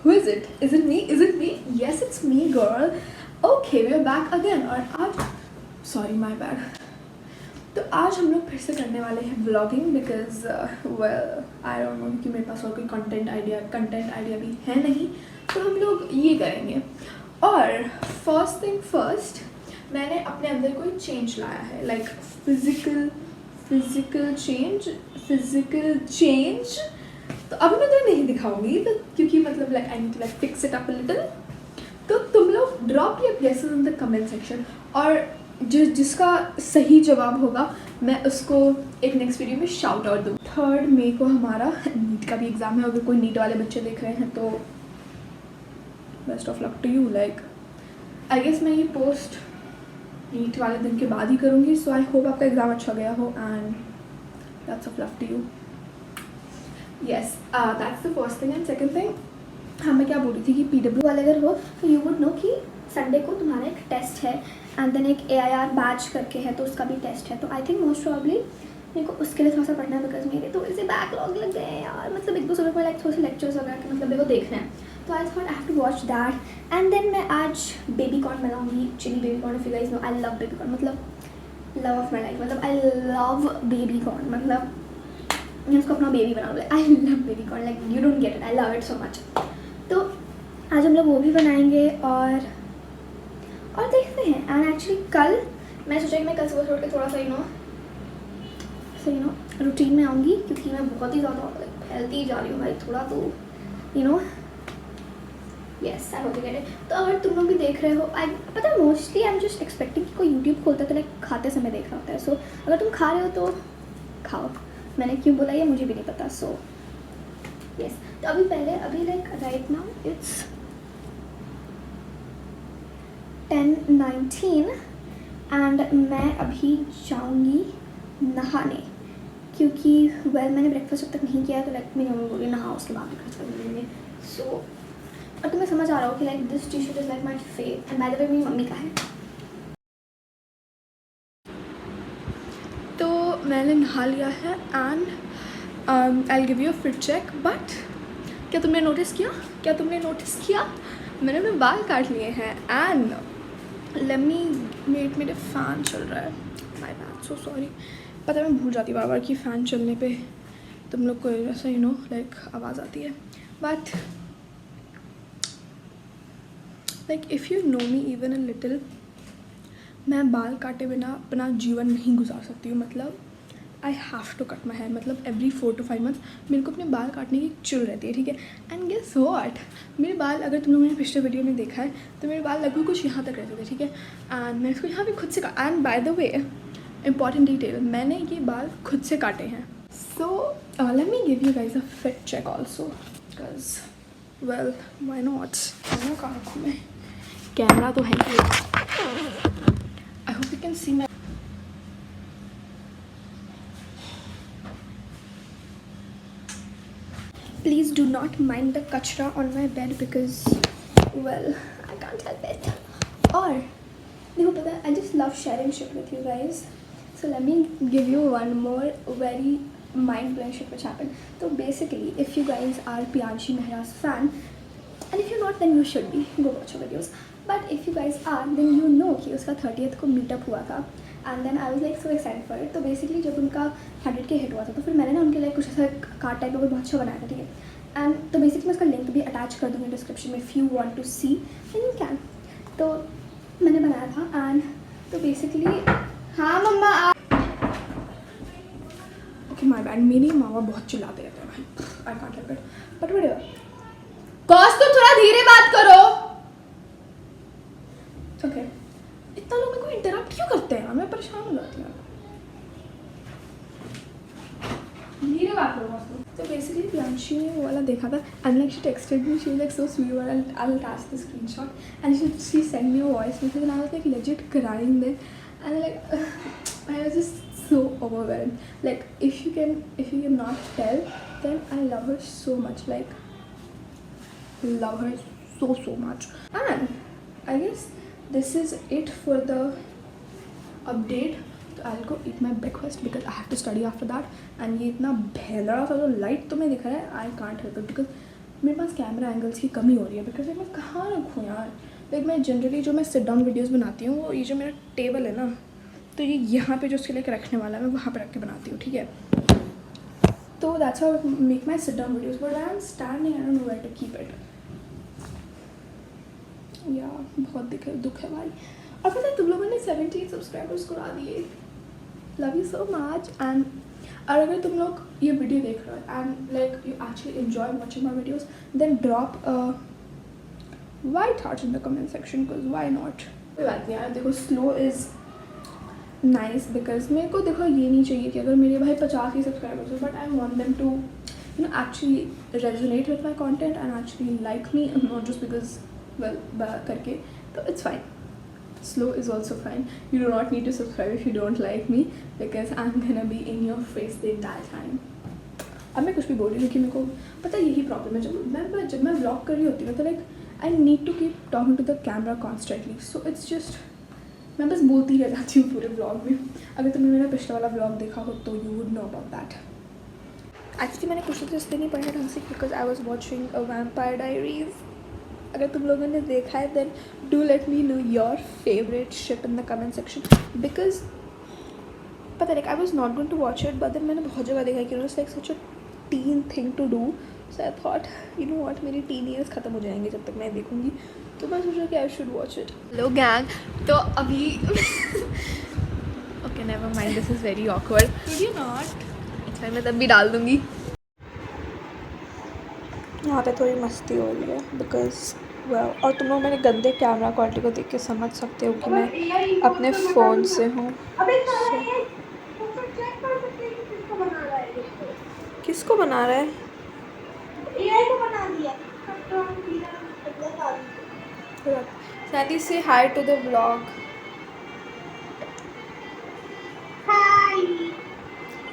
Who is it? Is it me? Is it me? Yes, it's me, girl. Okay, we are back again. और आज sorry my bad. तो आज हम लोग फिर से करने वाले हैं vlogging because well I don't no कि मेरे पास और कोई कंटेंट आइडिया भी है नहीं, तो हम लोग ये करेंगे. और फर्स्ट थिंग फर्स्ट, मैंने अपने अंदर कोई चेंज लाया है, लाइक फिजिकल चेंज. तो अभी मैं तुम्हें नहीं दिखाऊंगी तो क्योंकि मतलब like I need to like fix it up a little. तो तुम लोग drop your guesses in the comment section, और जिसका सही जवाब होगा मैं उसको एक नेक्स्ट वीडियो में शाउट आउट दूँ. 3 मई को हमारा नीट का भी एग्ज़ाम है. अगर कोई नीट वाले बच्चे देख रहे हैं तो best of luck to you. Like I guess मैं ये पोस्ट नीट वाले दिन के बाद ही करूँगी. सो आई होप आपका एग्ज़ाम अच्छा गया हो and that's of luck to you. Yes, that's the first thing. And second thing, हाँ मैं क्या बोल रही थी कि PW वाले अगर हो तो यू वुड नो कि संडे को तुम्हारा एक टेस्ट है एंड देन एक AIR बैच करके है तो उसका भी टेस्ट है. तो आई थिंक मोस्ट प्रॉब्ली मेरे को उसके लिए थोड़ा सा पढ़ना है बिकॉज मेरे थोड़े से बैकलॉग लग गए हैं यार. मतलब एक दो सुबह में लाइक थोड़े से लेक्चर्स वगैरह के मतलब मेरे को देखना है. तो I thought I have to watch that. And then मैं आज बेबी कॉर्न बनाऊँगी, chilli baby corn. If you guys know I love baby corn, मतलब लव ऑफ माई लाइफ. मतलब आई लव बेबी कॉर्न, मतलब मैं उसको अपना बेबी बनाऊँ. आई love baby corn, like you don't get it, I love it so much. तो आज हम लोग वो भी बनाएंगे और देखते हैं. एंड एक्चुअली कल मैं सोचा कि मैं कल सुबह उठ के थोड़ा सा यू नो रूटीन में आऊँगी क्योंकि मैं बहुत ही ज़्यादा फैलती जा रही हूँ भाई थोड़ा. तो you know yes I hope you get it. तो अगर तुम लोग भी देख रहे हो, आई पता है mostly I am just expecting कि कोई यूट्यूब खोलता है तो लाइक खाते समय देख रहा होता है. सो अगर तुम खा रहे हो तो खाओ. मैंने क्यों बोला ये मुझे भी नहीं पता. सो यस, तो अभी like right now it's 10:19 and मैं अभी जाऊंगी नहाने क्योंकि मैंने ब्रेकफास्ट अब तक नहीं किया. तो लाइक मेरी मम्मी बोली नहा उसके बाद ब्रेकफास्ट कर लेंगे. सो और तुम्हें समझ आ रहा हो कि like this t shirt is like my favourite and by the way मेरी मम्मी का है. तो मैंने नहा लिया है and I will give you a fit check. But क्या तुमने नोटिस किया मैंने अपने बाल काट लिए हैं एंड मेरे फ़ैन चल रहा है. My bad, so sorry. पता है मैं भूल जाती बार कि फ़ैन चलने पे तुम लोग को ऐसा यू नो लाइक आवाज़ आती है. But like if you know me even a little, मैं बाल काटे बिना अपना जीवन नहीं गुजार सकती हूँ. मतलब I have to cut my hair. मतलब एवरी 4 to 5 months मेरे को अपने बाल काटने की चिल रहती है. ठीक है. एंड गेस व्हाट, मेरे बाल अगर तुम लोगों ने पिछले वीडियो में देखा है तो मेरे बाल लगभग कुछ यहाँ तक रहते थे. ठीक है. एंड मैं इसको यहाँ भी खुद से and by the way important detail, मैंने ये बाल खुद से काटे हैं. So let me give you guys a fit check also because well why not. Camera कहाँ रखूँ मैं, कैमरा तो है ही. I hope you can see my. Please do not mind the kachra on my bed because well I can't help it. और देखो पता है I just love sharing shit with you guys. So let me give you one more very mind blowing shit which happened. So basically if you guys are Priyanshi Mehra's fan and if you're not then you should be, go watch her videos. But if you guys are then you know कि उसका 30th को meetup हुआ था and then I was like so excited for it. तो basically जब उनका 100K hit हुआ था तो फिर मैंने ना उनके लाइक कुछ ऐसा कार्ड टाइप का कुछ बहुत अच्छा बनाया था. ठीक है. एंड तो बेसिकली मैं उसका लिंक भी अटैच कर दूँगी डिस्क्रिप्शन में. If you want to see then you can. तो मैंने बनाया था एंड तो बेसिकली हाँ मम्मा ओके माय बैड. मेरी मामा बहुत चिल्लाते रहते हैं भाई. I can't help it. But whatever. Cos तुम थोड़ा धीरे बात करो. ओके. इतना लोग मेरे को इंटरप्ट क्यों करते हैं, मैं परेशान हो जाती हूँ. धीरे बात करो. तो बेसिकली प्रियांशी ने वो वाला देखा था and like she texted me. She was like so sweet और I will attach the screenshot and she send me a voice message and I was like legit crying then and like I was just so overwhelmed. Like if you can not tell then I love her so much. Like love her so much. And I guess this is it for the update. तो I'll go eat my breakfast because I have to study after that. And ये इतना भेलड़ा सा जो light तुम्हें दिख रहा है I can't help it because मेरे पास कैमरा एंगल्स की कमी हो रही है बिकॉज मैं कहाँ रखूँ यार। लाइक मैं जनरली जो मैं सिट डाउन वीडियोस बनाती हूँ वो ये जो मेरा टेबल है ना, तो ये यहाँ पे जो उसके लिए रखने वाला है मैं वहाँ पे रख के बनाती हूँ, ठीक है। तो that's how I make my sit down videos, but I am standing, I don't know where to keep it. या बहुत दुख है भाई। और पता है तुम लोगों ने 17 सब्सक्राइबर्स करा दिए, love you so much. And और अगर तुम लोग ये वीडियो देख रहे हो and like you actually enjoy watching my videos, then drop white hearts in the comment section, because why not. कोई बात नहीं यार, देखो स्लो इज़ नाइस बिकॉज मेरे को देखो ये नहीं चाहिए कि अगर मेरे भाई 50 ही सब्सक्राइबर्स हो, but I want them to you know actually resonate with my content and actually like me, not just because well करके। तो it's fine, slow is also fine. You do not need to subscribe if you don't like me because I'm gonna be in your face the entire time. अब मैं कुछ भी बोल रही हूँ क्योंकि मेरे को पता है यही प्रॉब्लम है, जब मैं व्लॉग कर रही होती हूँ तो like I need to keep talking to the camera constantly, so it's just मैं बस बोलती रह जाती हूँ पूरे व्लॉग में। अगर तुमने मेरा पिछला वाला व्लॉग देखा हो तो you would know about that. Actually मैंने कुछ तो इसलिए नहीं पढ़ा ढंग से because I was watching a Vampire Diaries. अगर तुम लोगों ने देखा है then do let me know your favourite ship in the comment section because पता like I was not going to watch it, but then मैंने बहुत जगह देखा कि it's like such a teen thing to do, so I thought you know what मेरी tin years ख़त्म हो जाएंगे जब तक मैं देखूंगी, तो मैं सोचा कि I should watch it. Hello gang, तो अभी okay never mind, this is very awkward, did you not? अच्छा मैं तब भी डाल दूँगी। यहाँ पे थोड़ी मस्ती हो रही है बिकॉज और तुम लोग मेरे गंदे कैमरा क्वालिटी को देख के समझ सकते हो कि मैं अपने फ़ोन से हूँ। किसको बना रहा है? AI को बना दिया। Sandy से हाय टू द ब्लॉग। हाय।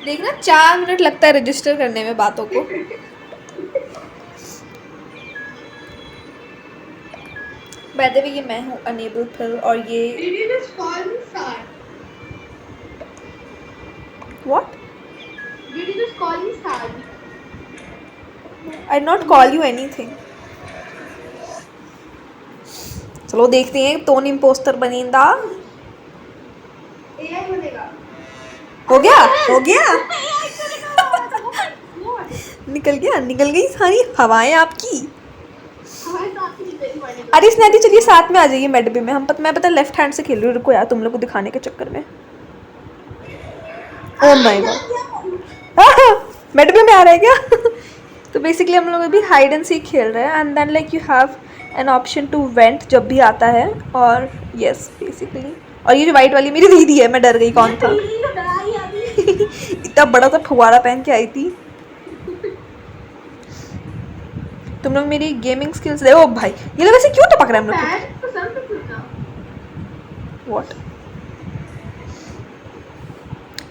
देखना 4 मिनट लगता है रजिस्टर करने में बातों को। By the way, ये मैं हूँ अनेबल फिल और ये Did you just call me star? What? Did you just call me star? I did not call you anything. चलो देखते हैं कौन इम्पोस्टर बनेगा। AI बनेगा। हो गया? हो गया? निकल गई सारी हवाएं आपकी। अरे स्नैदी चलिए साथ में आ जाइए मेडबे में, मैं पता लेफ्ट हैंड से खेल रही हूँ, रुको यार तुम लोग को दिखाने के चक्कर में। ओह माय गॉड, मेडबे में आ रहा है क्या? तो बेसिकली हम लोग अभी हाइड एंड सीक खेल रहे हैं and then like you have an option to vent जब भी आता है, और यस बेसिकली। और ये जो वाइट वाली मेरी दीदी है, मैं डर गई कौन था। इतना बड़ा सा फुवारा पहन के आई थी। तुम लोग मेरी गेमिंग स्किल्स देखो भाई, ये लोग ऐसे क्यों टपक रहे हैं हम लोग? व्हाट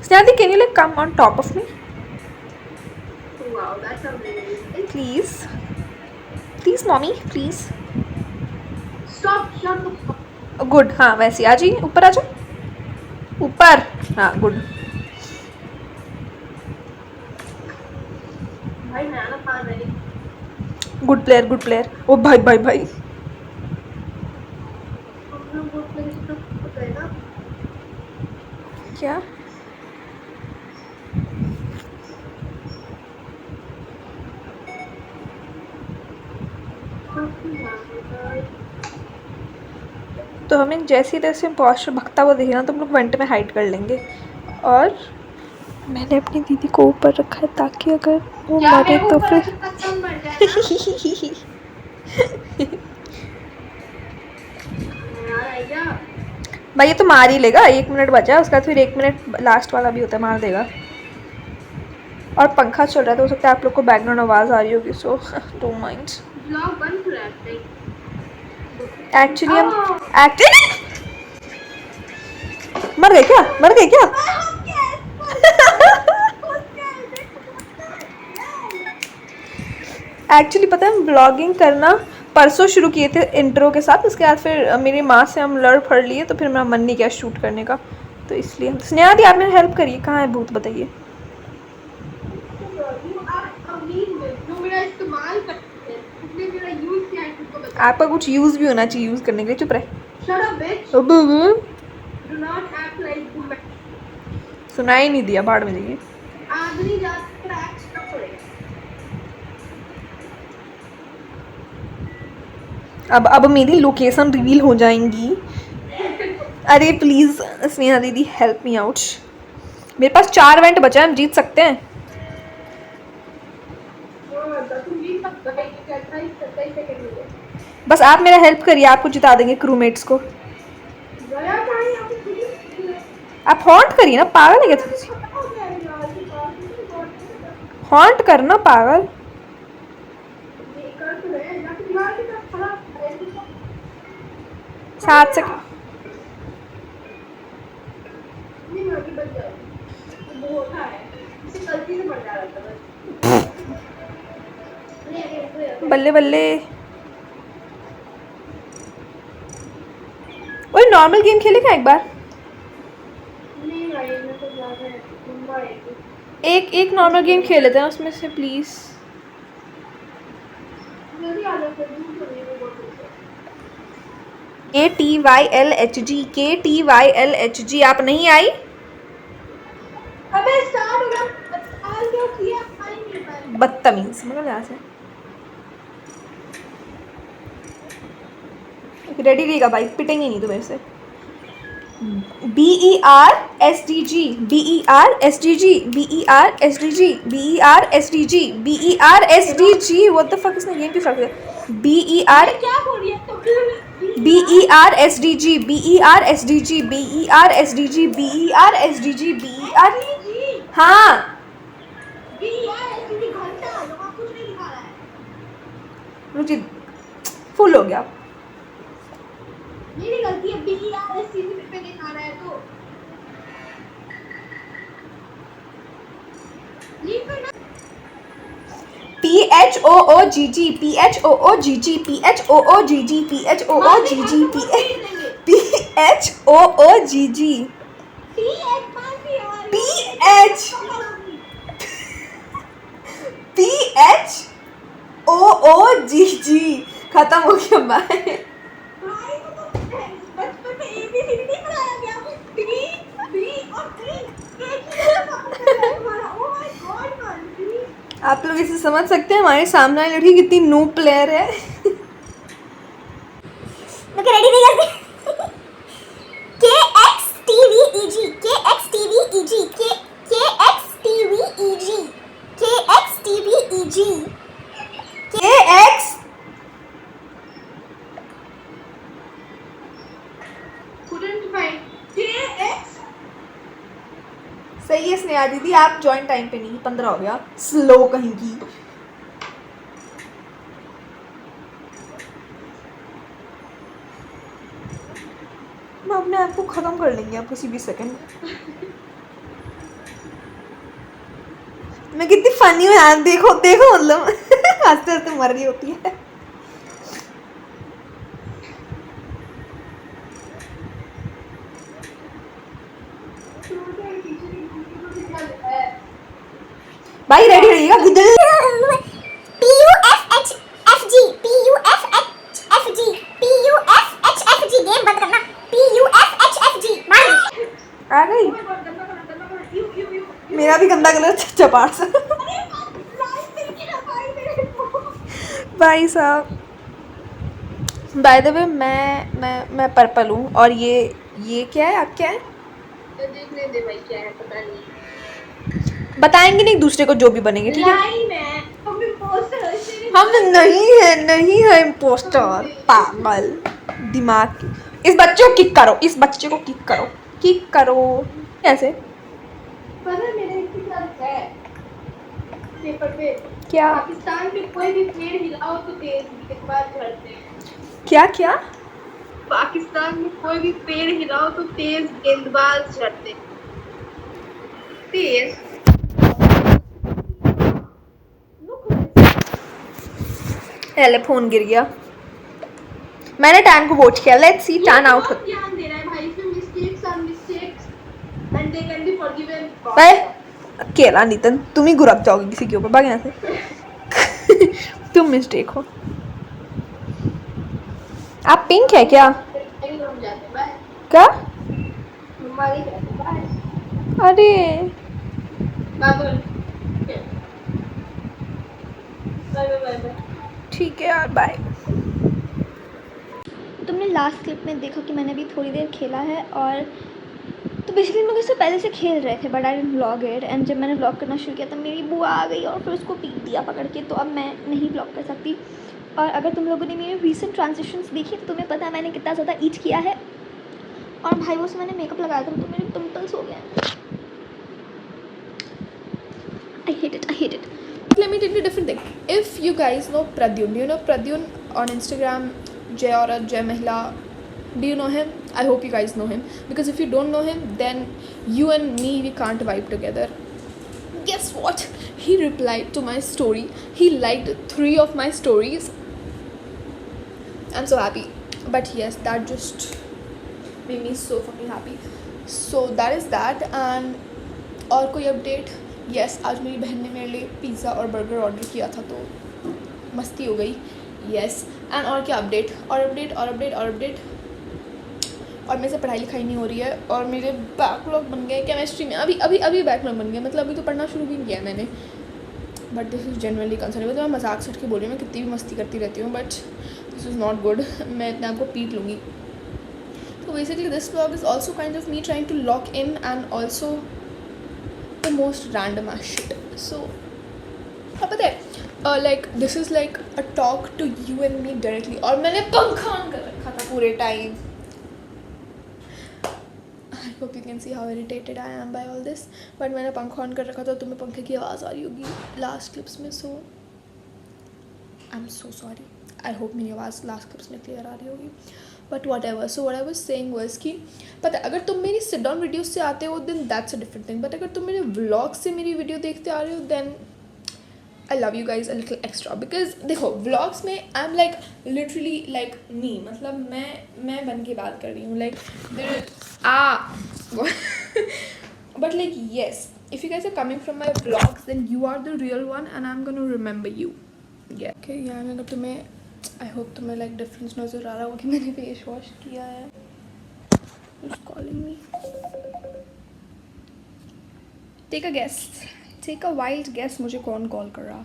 स्नैदी, can you like come on top of me please? Please mommy please stop. Good, हाँ वैसे आ जाइए, ऊपर आ जाओ ऊपर, हाँ गुड। Good player. ओ भाई भाई भाई, क्या तो हमें जैसे तैसे इम्पोस्टर भगता हुआ दिखे ना तो हम लोग वेंट में हाइड कर लेंगे। और मैंने अपनी दीदी को ऊपर रखा है ताकि अगर वो मरे तो फिर भाई ये तो मार ही लेगा, 1 मिनट बचा है, उसके बाद फिर 1 मिनट लास्ट वाला भी होता है, मार देगा। और पंखा चल रहा है तो हो सकता है आप लोग को बैकग्राउंड आवाज़ आ रही होगी, सो डोंट माइंड। एक्चुअली हम मर गए क्या? एक्चुअली पता है हम ब्लॉगिंग करना परसों शुरू किए थे इंट्रो के साथ, उसके बाद फिर मेरी माँ से हम लड़ फड़ लिए तो फिर मेरा मन नहीं किया शूट करने का, तो इसलिए हम स्नेहा दी आप मेरी हेल्प करिए, कहाँ है भूत बताइए। आपका कुछ यूज़ भी होना चाहिए यूज़ करने के लिए। चुप रहे। Shut up, bitch. अब Do not act like woman. सुनाई नहीं दिया, बाढ़ में जाइए। आदमी जाकर act करना पड़ेगा। अब मेरी लोकेशन रिवील हो जाएंगी। अरे प्लीज़ स्नेहा दीदी हेल्प मी आउट। मेरे पास 4 इवेंट बचा है, हम जीत सकते हैं। बस आप मेरा हेल्प करिए, आपको जिता देंगे क्रूमेट्स को। आप हॉन्ट करिए ना, पागल है क्या थोड़ी सी? हॉन्ट करना पागल। सात से बल्ले बल्ले। ओए नॉर्मल गेम खेलेगा एक बार? एक नॉर्मल गेम खेल लेते हैं उसमें से प्लीज। KTYLHG KTYLHG आप नहीं आई? अबे स्टार्ट हो गया, आज क्या किया आई नहीं पाई। बदतमीज, मतलब यहाँ से रेडी रहेगा भाई, पिटेंगे नहीं तो मेरे से। BERSDG BERSDG BERSDG BERSDG BERSDG what the fuck, इसने गेम क्यों स्टार्ट किया? BER क्या बोल रही है तो BERSDG BERSDG BERSDG BERSDG BER हाँ BERSDG घंटा वहाँ कुछ नहीं दिखा रहा है। मुझे फुल हो गया। मेरी गलती है, BERSDG पे दिखा रहा है तो लीव पे ना। PHOOGG PHOOGG PHOOGG PHOOGG PHOOGG PHOOGG खत्म हो गया। बाय। बचपन में ABCD नहीं पढ़ाया गया? T B और T एक ही तुम्हारा। Oh my God man, आप लोग इसे समझ सकते हैं हमारे सामने वाली लड़की कितनी नू प्लेयर है। मुझे रेडी नहीं करती। KXTVEG KXTVEG KXTVEG KXTVEG KX couldn't find KX। सही है स्नेहा दीदी, आप जॉइन टाइम पे नहीं, 15 हो गया, स्लो कहीं की। मैं अपने आप को खत्म कर लेंगे आप किसी भी सेकंड। मैं कितनी फनी हूँ यार, देखो देखो, मतलब हंसते हंसते मर रही होती है। भाई रेडी रहिएगा। PUFHFG PUFHFG PUFHFG गेम बंद करना। PUFHFG मार आ गई। मेरा भी गंदा कलर चपाट सा। भाई साहब, बाय द वे मैं पर्पल हूँ, और ये क्या है, आप क्या है? देखने दे भाई क्या है, पता नहीं। बताएंगे नहीं दूसरे को जो भी बनेंगे, ठीक है? लाइन है, हम इम्पोस्टर। हम नहीं है इम्पोस्टर, पागल दिमाग। इस बच्चे को किक करो, इस बच्चे को किक करो। कैसे? पता है मेरे एक साथ है पेपर पे, क्या पाकिस्तान में कोई भी पेड़ हिलाओ तो तेज गेंदबाज झड़ते हैं। क्या पाकिस्तान में कोई भी पेड़ हिलाओ तो तेज गेंदबाज झड़ते हैं। तेज पहले फोन गिर गया। मैंने टैन को वोट किया। Let's see ten out. ध्यान दे रहा है भाई, इसमें mistakes are mistakes and they can be forgiven. भाई अकेला नितन, तुम ही गुरक जाओगे किसी के ऊपर, भाग यहाँ से। तुम मिस्टेक हो। आप पिंक है क्या? क्या? अरे ठीक है यार, बाय। तुमने लास्ट क्लिप में देखा कि मैंने अभी थोड़ी देर खेला है, और तो बेसिकली हम लोग इससे पहले से खेल रहे थे, but I didn't vlog it. And जब मैंने व्लॉग करना शुरू किया तब मेरी बुआ आ गई और फिर उसको पीट दिया पकड़ के, तो अब मैं नहीं व्लॉग कर सकती। और अगर तुम लोगों ने मेरे रीसेंट ट्रांजिशंस देखी तो तुम्हें पता है मैंने कितना ज़्यादा ईच किया है, और भाई वो से मैंने मेकअप लगाया था तो मेरे पिंपल्स हो गए। I hate it, I hate it. Let me tell you a different thing. If you guys know Pradyun, do you know Pradyun on Instagram, Jai Aurat, Jai Mahila? Do you know him? I hope you guys know him. Because if you don't know him, then you and me, we can't vibe together. Guess what? He replied to my story. He liked 3 of my stories. I'm so happy. But yes, that just made me so fucking happy. So that is that. And और कोई update? Yes आज मेरी बहन ने मेरे लिए pizza और burger order किया था तो मस्ती हो गई। यस एंड और क्या अपडेट और अपडेट और अपडेट और अपडेट। और मेरे से पढ़ाई लिखाई नहीं हो रही है और मेरे बैकलॉग बन गए केमिस्ट्री में। अभी अभी अभी बैकलॉग बन गया, मतलब अभी तो पढ़ना शुरू भी नहीं किया मैंने। But this is generally concern. तो मैं मजाक सट के बोल रही हूँ, मैं कितनी भी मस्ती करती रहती हूँ, but this is not good. मैं अपने आप को पीट लूँगी। तो basically this vlog is also kind of me trying to lock in and also the most random ass shit. So अब पता है like this is like a talk to you and me directly. और मैंने पंखा on कर रखा था पूरे time. I hope you can see how irritated I am by all this. But मैंने पंखा ऑन कर रखा था, तुम्हें पंखे की आवाज़ आ रही होगी लास्ट क्लिप्स में। So I'm so sorry. I hope मेरी आवाज़ लास्ट क्लिप्स में क्लियर आ रही होगी। But what ever. So what I was saying was कि पता है अगर तुम मेरी सिट डाउन वीडियो से आते हो then that's a different thing, but अगर तुम मेरे व्लॉग से मेरी वीडियो देखते आ रहे हो then I love you guys a little extra. Because देखो व्लॉग्स में I am like literally like me, मतलब मैं बन के बात कर रही हूँ like but like yes if you guys are coming from my vlogs then you are the real one and I am gonna remember you. Okay यार अगर तुम्हें आई होप तुम्हें लाइक डिफरेंस नज़र आ रहा होगा कि मैंने फेस वॉश किया है। Who's calling me? Take a guess. Take a wild guess मुझे कौन कॉल कर रहा है।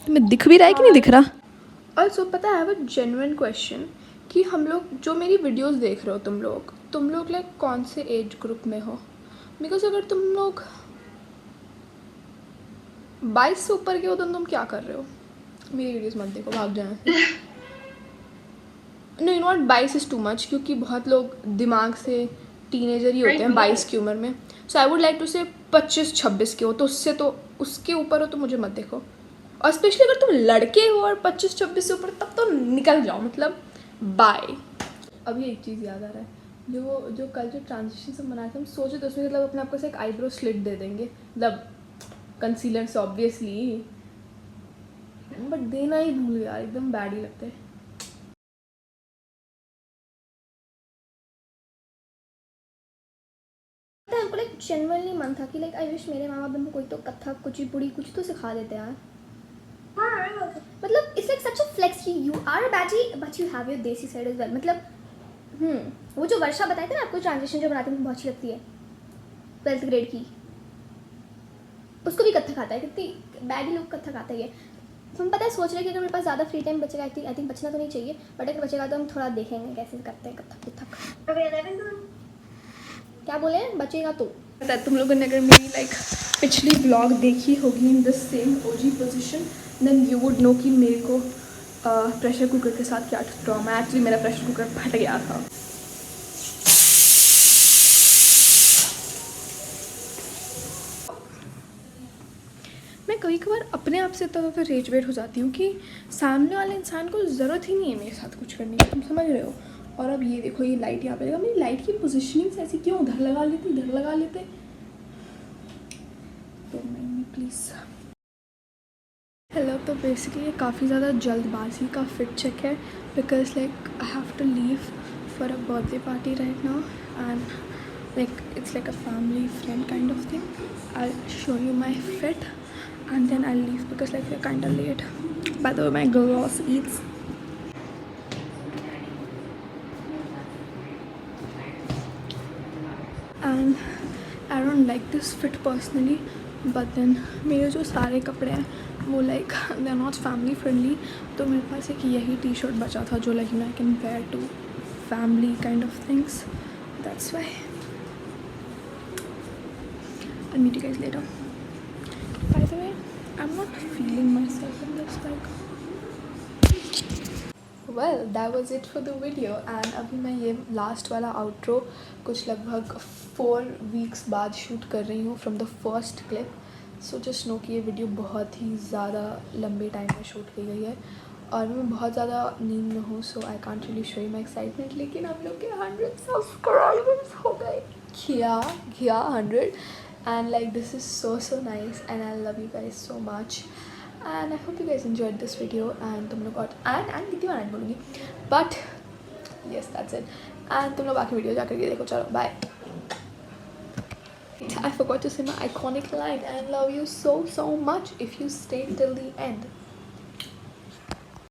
तुम्हें दिख भी रहा है कि नहीं दिख रहा? Also पता है I have a genuine question कि हम लोग जो मेरी वीडियोस देख रहे हो तुम लोग लाइक कौन से एज ग्रुप में हो? बिकॉज अगर तुम लोग 22 से ऊपर के हो तो तुम क्या कर रहे हो? मेरी वीडियोस मत देखो, भाग जाए। No not 22 is too much, क्योंकि बहुत लोग दिमाग से टीनेजर ही होते हैं 22 की उम्र में। सो आई वुड लाइक टू से 25-26 के हो, तो उससे तो उसके ऊपर हो तो मुझे मत देखो। और स्पेशली अगर तुम लड़के हो और 25-26 से ऊपर तब तो निकल जाओ, मतलब बाय। अभी एक चीज़ याद आ रहा है, जो कल जो ट्रांजिशन से बनाया था हम सोचे तो उसमें मतलब अपने आप को से एक आईब्रो स्लिट दे देंगे, मतलब कंसीलर से ऑब्वियसली, बट देना ही भूल गया, एकदम बैड ही लगते हैं। हमको लाइक जेन्युइनली मन था कि लाइक आई विश मेरे मामा बहन को कोई तो कथक कुचिपुड़ी कुछ तो सिखा देते यार। मतलब it's like such a flex कि you are busy but you have your desi side as well. मतलब वो जो वर्षा बताए थे ना आपको ट्रांजिशन जो बनाती है बहुत अच्छी लगती है 12th ग्रेड की, उसको भी कथक आता है। कितनी बैडी लोग कथक आता है। हम पता है सोच रहे हैं कि अगर मेरे पास ज़्यादा फ्री टाइम बचेगा, आई थिंक बचना तो नहीं चाहिए, बट अगर बचेगा तो हम थोड़ा देखेंगे कैसे करते हैं कथक कुथक। क्या बोले बचेगा तो पता है तुम लोगों ने अगर मेरी लाइक पिछली ब्लॉग देखी होगी in the same OG position then you would know कि मेरे को प्रेशर कुकर के साथ क्या ट्रॉमा है। एक्चुअली मेरा प्रेशर कुकर फट गया था। मैं कभी कभार अपने आप से तो फिर रेज वेट हो जाती हूँ कि सामने वाले इंसान को ज़रूरत ही नहीं है मेरे साथ कुछ करने की, तुम समझ रहे हो। और अब ये देखो ये लाइट यहाँ पे लगा, मेरी लाइट की पोजीशनिंग ऐसी क्यों, उधर लगा लेते तो मैं प्लीज़। हेलो, तो बेसिकली ये काफ़ी ज़्यादा जल्दबाजी का फिट चेक है because like I have to leave for a birthday party right now and like it's like a family friend kind of thing. I show you my fit and then I'll leave because like we're kind of late. By the way, my girl also eats and I don't like this fit personally, but then मेरे जो सारे कपड़े हैं वो like they are not family friendly, तो मेरे पास एक यही टी शर्ट बचा था जो like I can wear to family kind of things, that's why. I'll meet you guys later. By the way, I'm not feeling myself in this like. Well, that was it for the video and अभी मैं ये last वाला outro कुछ लगभग 4 weeks बाद shoot कर रही हूँ from the first clip. So just know कि ये वीडियो बहुत ही ज़्यादा लंबे टाइम में शूट की गई है और मैं बहुत ज़्यादा नींद में हूँ, so I can't really show you my excitement. लेकिन हम लोग के 100 सब्सक्राइबर्स हो गए, क्या 100, and like this is so nice and I love you guys so much and I hope you guys enjoyed this video and तुम लोग and कितनी बार बोलूँगी, but yes that's it and तुम लोग बाकी वीडियो जाकर के देखो, चलो bye। I forgot to say my iconic line, I love you so much if you stay till the end।